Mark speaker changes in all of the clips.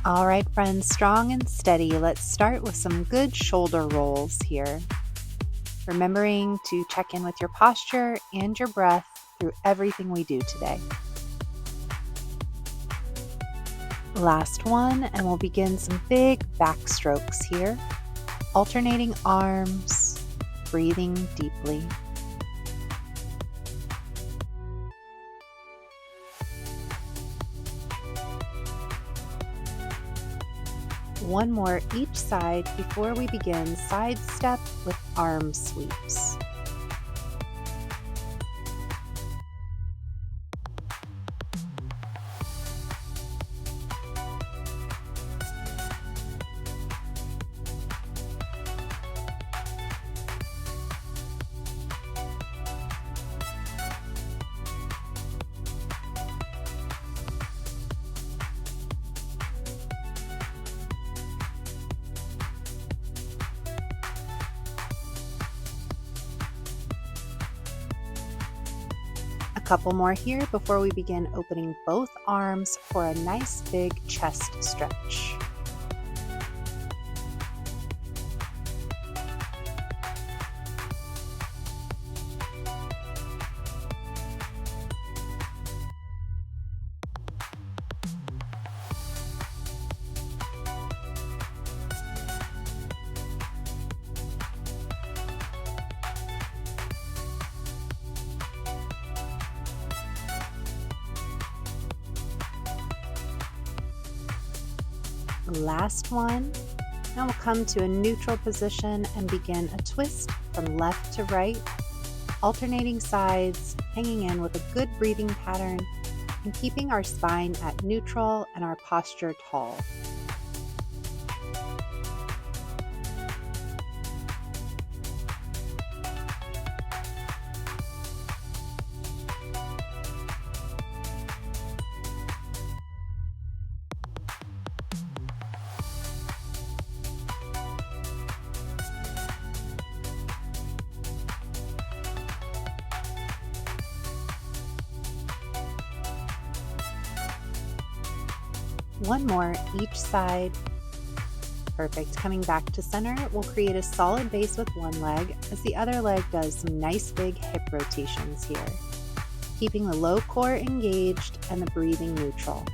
Speaker 1: All right, friends, strong and steady. Let's start with some good shoulder rolls here. Remembering to check in with your posture and your breath through everything we do today. Last one, and we'll begin some big back strokes here. Alternating arms, breathing deeply. One more each side before we begin side step with arm sweeps. A couple more here before we begin opening both arms for a nice big chest stretch. Last one. Now we'll come to a neutral position and begin a twist from left to right, alternating sides, hanging in with a good breathing pattern, and keeping our spine at neutral and our posture tall. One more each side. Perfect. Coming back to center, we'll create a solid base with one leg as the other leg does some nice big hip rotations here, keeping the low core engaged and the breathing neutral.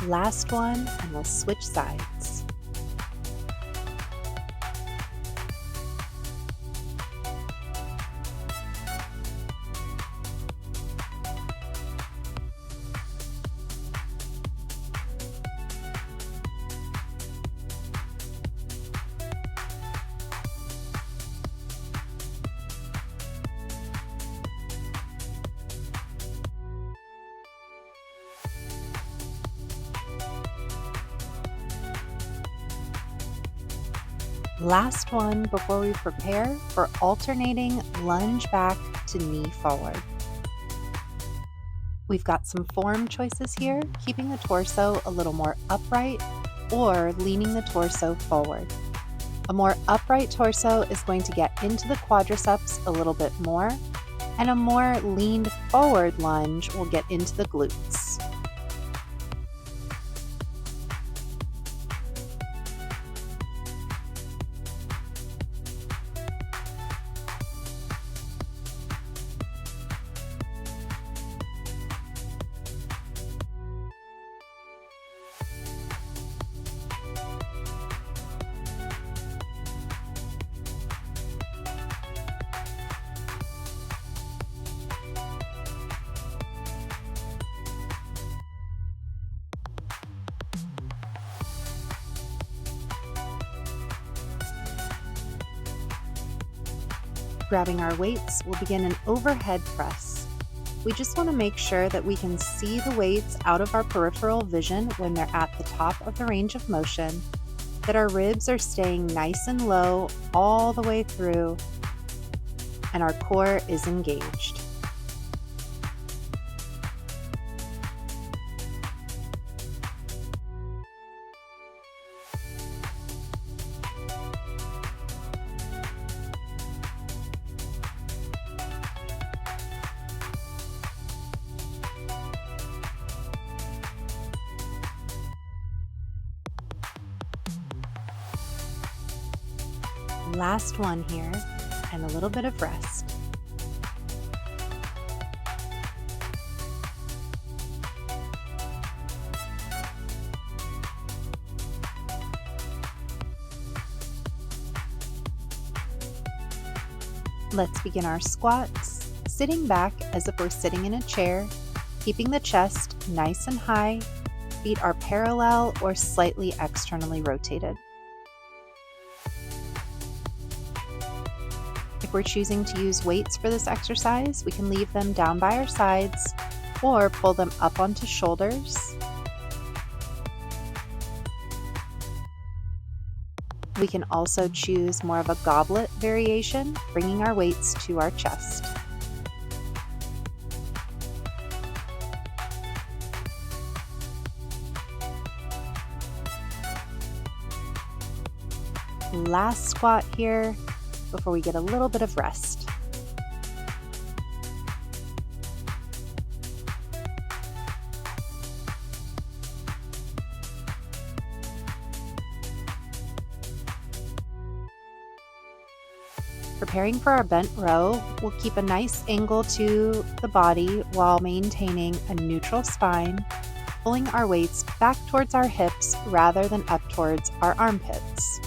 Speaker 1: Last one, and we'll switch sides. Last one before we prepare for alternating lunge back to knee forward. We've got some form choices here, keeping the torso a little more upright or leaning the torso forward. A more upright torso is going to get into the quadriceps a little bit more, and a more leaned forward lunge will get into the glutes. Grabbing our weights, we'll begin an overhead press. We just want to make sure that we can see the weights out of our peripheral vision when they're at the top of the range of motion, that our ribs are staying nice and low all the way through, and our core is engaged. Last one here, and a little bit of rest. Let's begin our squats, sitting back as if we're sitting in a chair, keeping the chest nice and high, feet are parallel or slightly externally rotated. If we're choosing to use weights for this exercise, we can leave them down by our sides or pull them up onto shoulders. We can also choose more of a goblet variation, bringing our weights to our chest. Last squat here before we get a little bit of rest. Preparing for our bent row, we'll keep a nice angle to the body while maintaining a neutral spine, pulling our weights back towards our hips rather than up towards our armpits.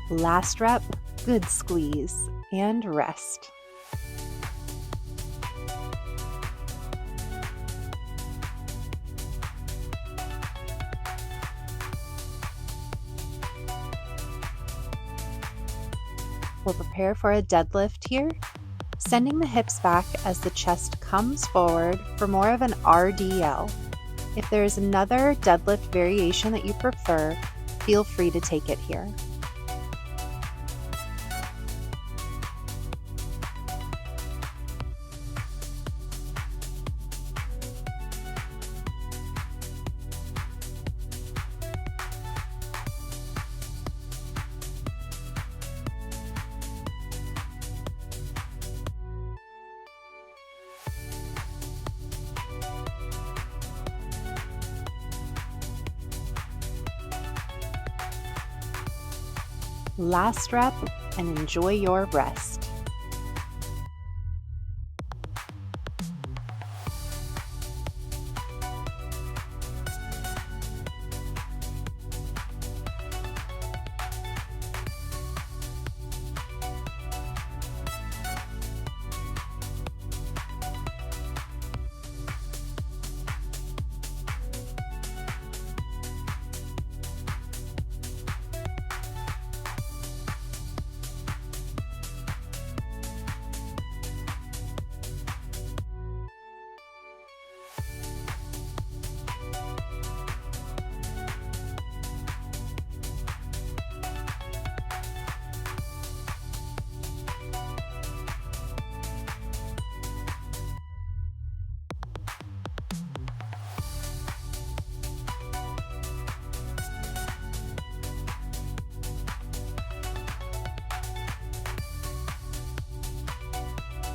Speaker 1: Last rep, good squeeze, and rest. We'll prepare for a deadlift here, sending the hips back as the chest comes forward for more of an RDL. If there is another deadlift variation that you prefer, feel free to take it here. Last rep, and enjoy your rest.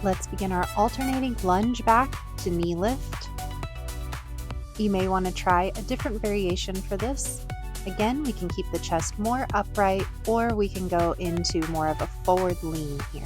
Speaker 1: Let's begin our alternating lunge back to knee lift. You may want to try a different variation for this. Again, we can keep the chest more upright, or we can go into more of a forward lean here.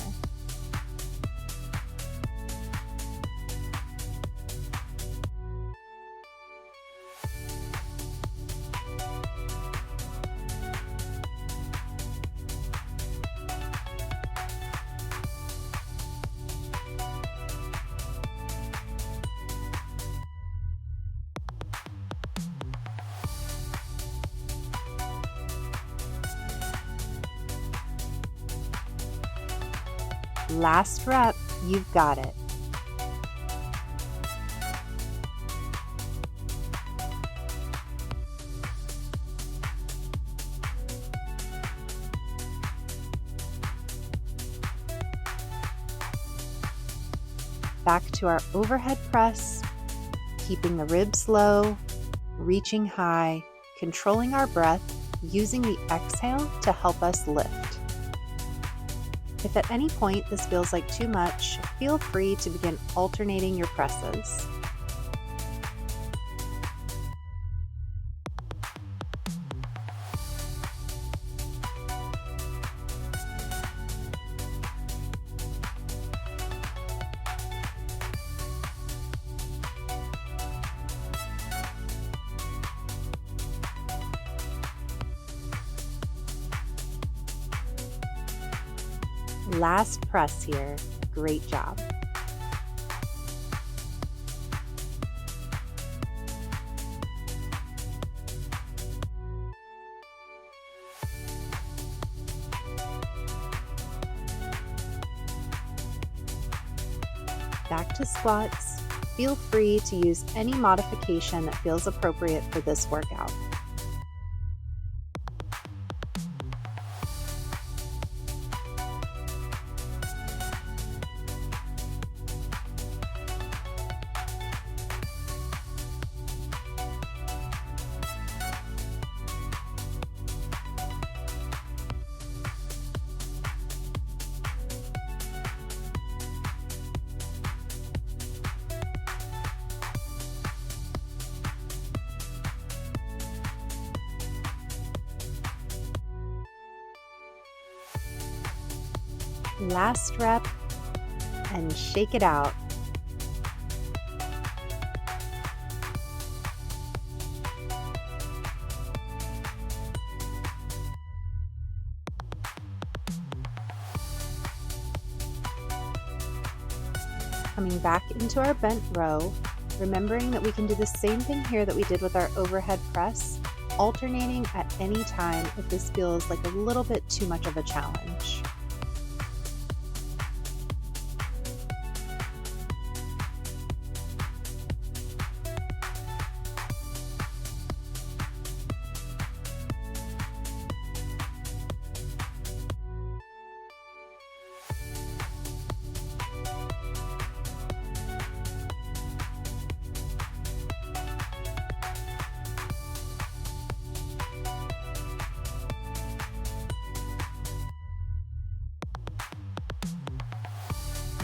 Speaker 1: Last rep, you've got it. Back to our overhead press, keeping the ribs low, reaching high, controlling our breath, using the exhale to help us lift. If at any point this feels like too much, feel free to begin alternating your presses. Last press here. Great job. Back to squats. Feel free to use any modification that feels appropriate for this workout. Last rep, and shake it out. Coming back into our bent row, remembering that we can do the same thing here that we did with our overhead press, alternating at any time if this feels like a little bit too much of a challenge.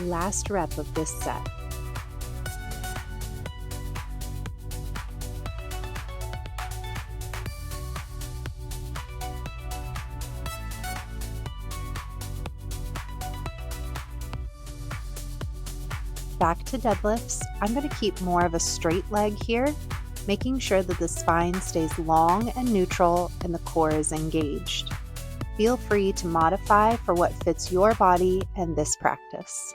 Speaker 1: Last rep of this set. Back to deadlifts. I'm going to keep more of a straight leg here, making sure that the spine stays long and neutral and the core is engaged. Feel free to modify for what fits your body and this practice.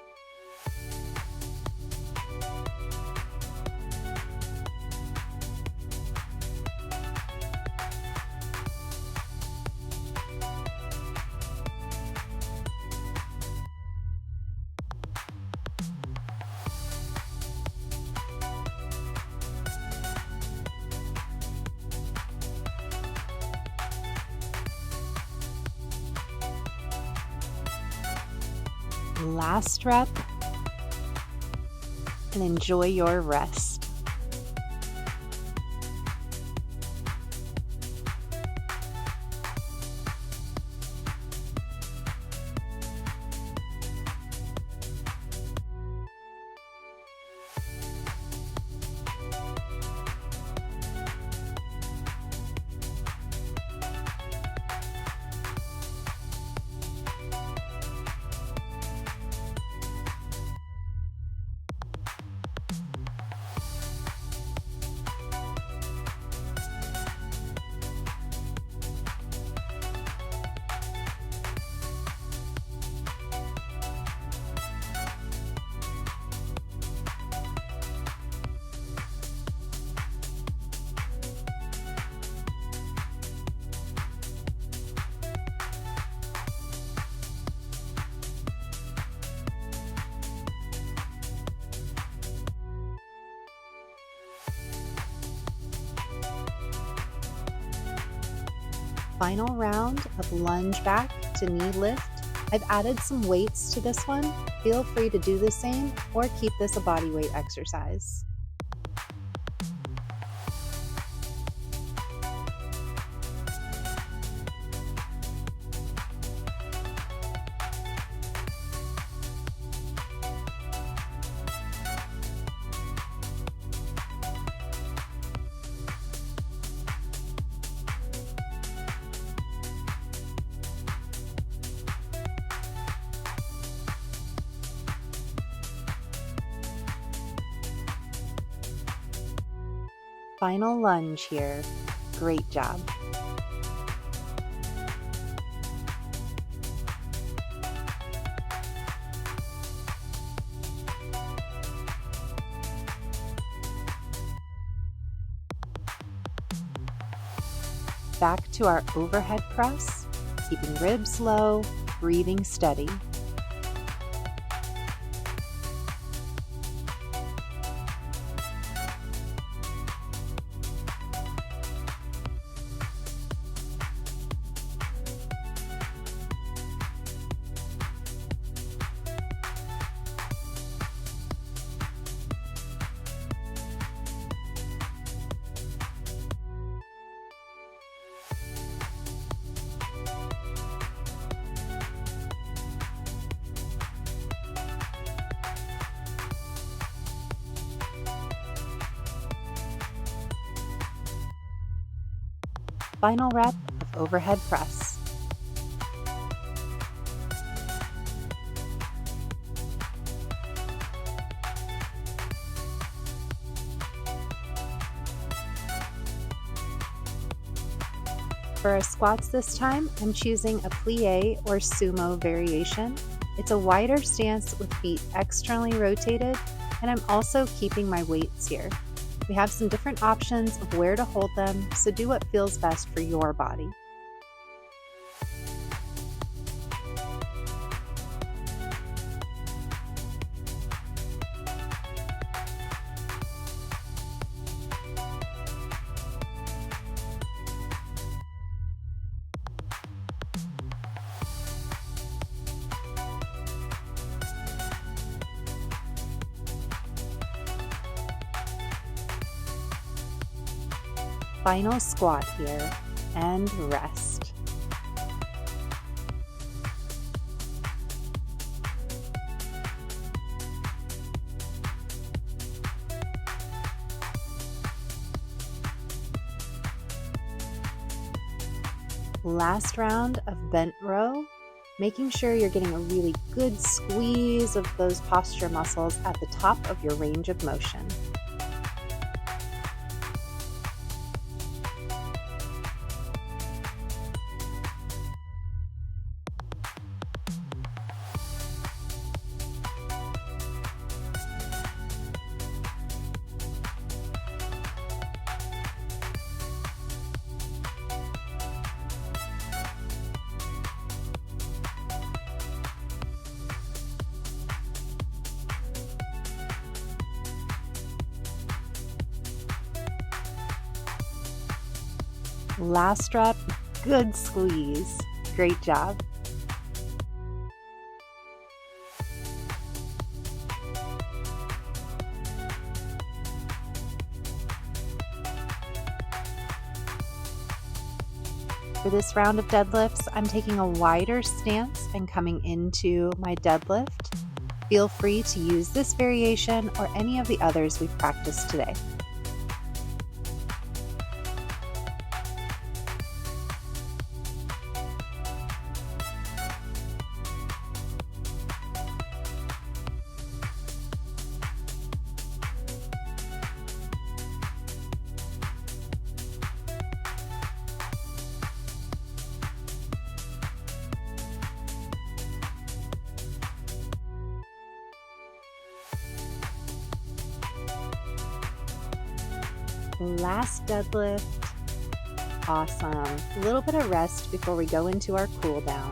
Speaker 1: Last rep, and enjoy your rest. Final round of lunge back to knee lift. I've added some weights to this one. feel free to do the same or keep this a body weight exercise. Final lunge here. Great job. Back to our overhead press, keeping ribs low, breathing steady. Final rep of overhead press. For our squats this time, I'm choosing a plie or sumo variation. It's a wider stance with feet externally rotated, and I'm also keeping my weights here. We have some different options of where to hold them, so do what feels best for your body. Final squat here, and rest. Last round of bent row, making sure you're getting a really good squeeze of those posture muscles at the top of your range of motion. Last rep, good squeeze. Great job. For this round of deadlifts, I'm taking a wider stance and coming into my deadlift. Feel free to use this variation or any of the others we've practiced today. Last deadlift. Awesome. A little bit of rest before we go into our cool down.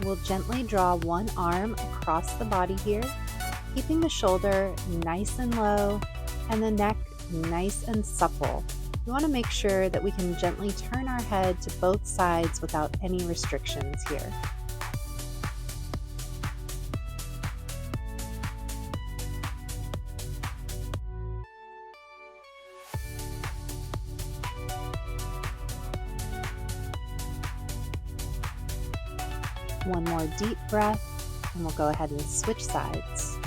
Speaker 1: We'll gently draw one arm across the body here, keeping the shoulder nice and low and the neck nice and supple. We want to make sure that we can gently turn our head to both sides without any restrictions here. One more deep breath, and we'll go ahead and switch sides.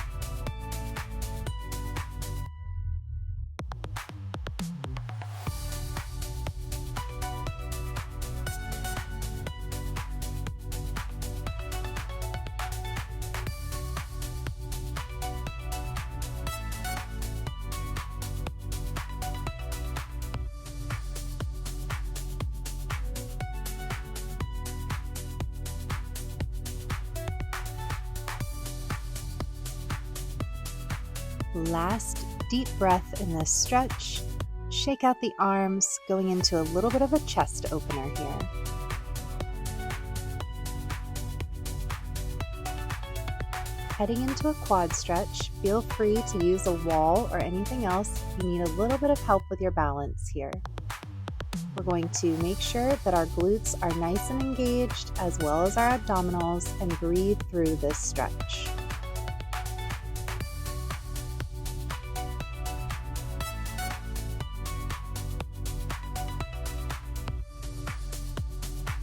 Speaker 1: Last deep breath in this stretch. Shake out the arms, going into a little bit of a chest opener here. Heading into a quad stretch, feel free to use a wall or anything else if you need a little bit of help with your balance here. We're going to make sure that our glutes are nice and engaged, as well as our abdominals, and breathe through this stretch.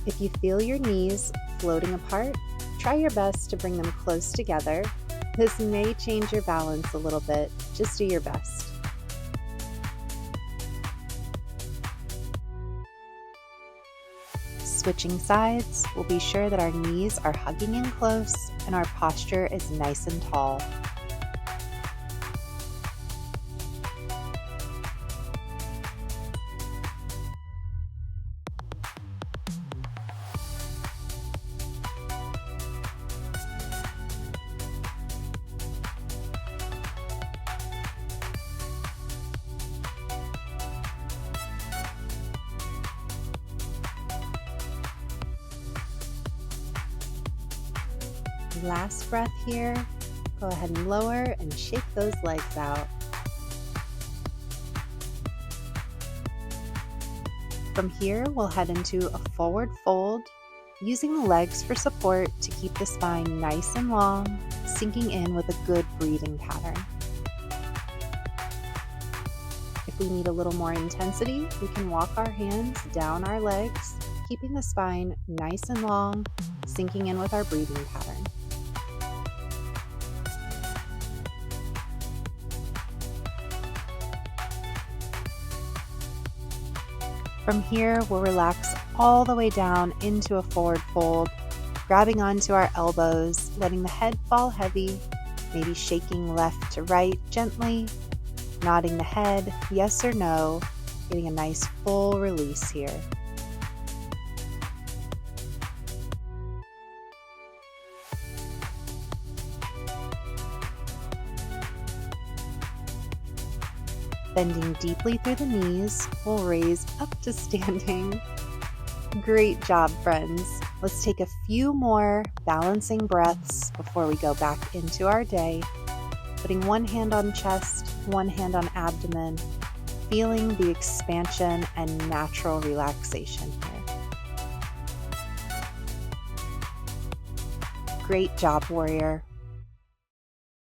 Speaker 1: If you feel your knees floating apart, try your best to bring them close together. This may change your balance a little bit. Just do your best. Switching sides, we'll be sure that our knees are hugging in close and our posture is nice and tall. Last breath here. Go ahead and lower and shake those legs out. From here, we'll head into a forward fold, using the legs for support to keep the spine nice and long, sinking in with a good breathing pattern. If we need a little more intensity, we can walk our hands down our legs, keeping the spine nice and long, sinking in with our breathing pattern. From here, we'll relax all the way down into a forward fold, grabbing onto our elbows, letting the head fall heavy, maybe shaking left to right gently, nodding the head, yes or no, getting a nice full release here. Bending deeply through the knees, we'll raise up to standing. Great job, friends. Let's take a few more balancing breaths before we go back into our day. Putting one hand on chest, one hand on abdomen, feeling the expansion and natural relaxation here. Great job, warrior.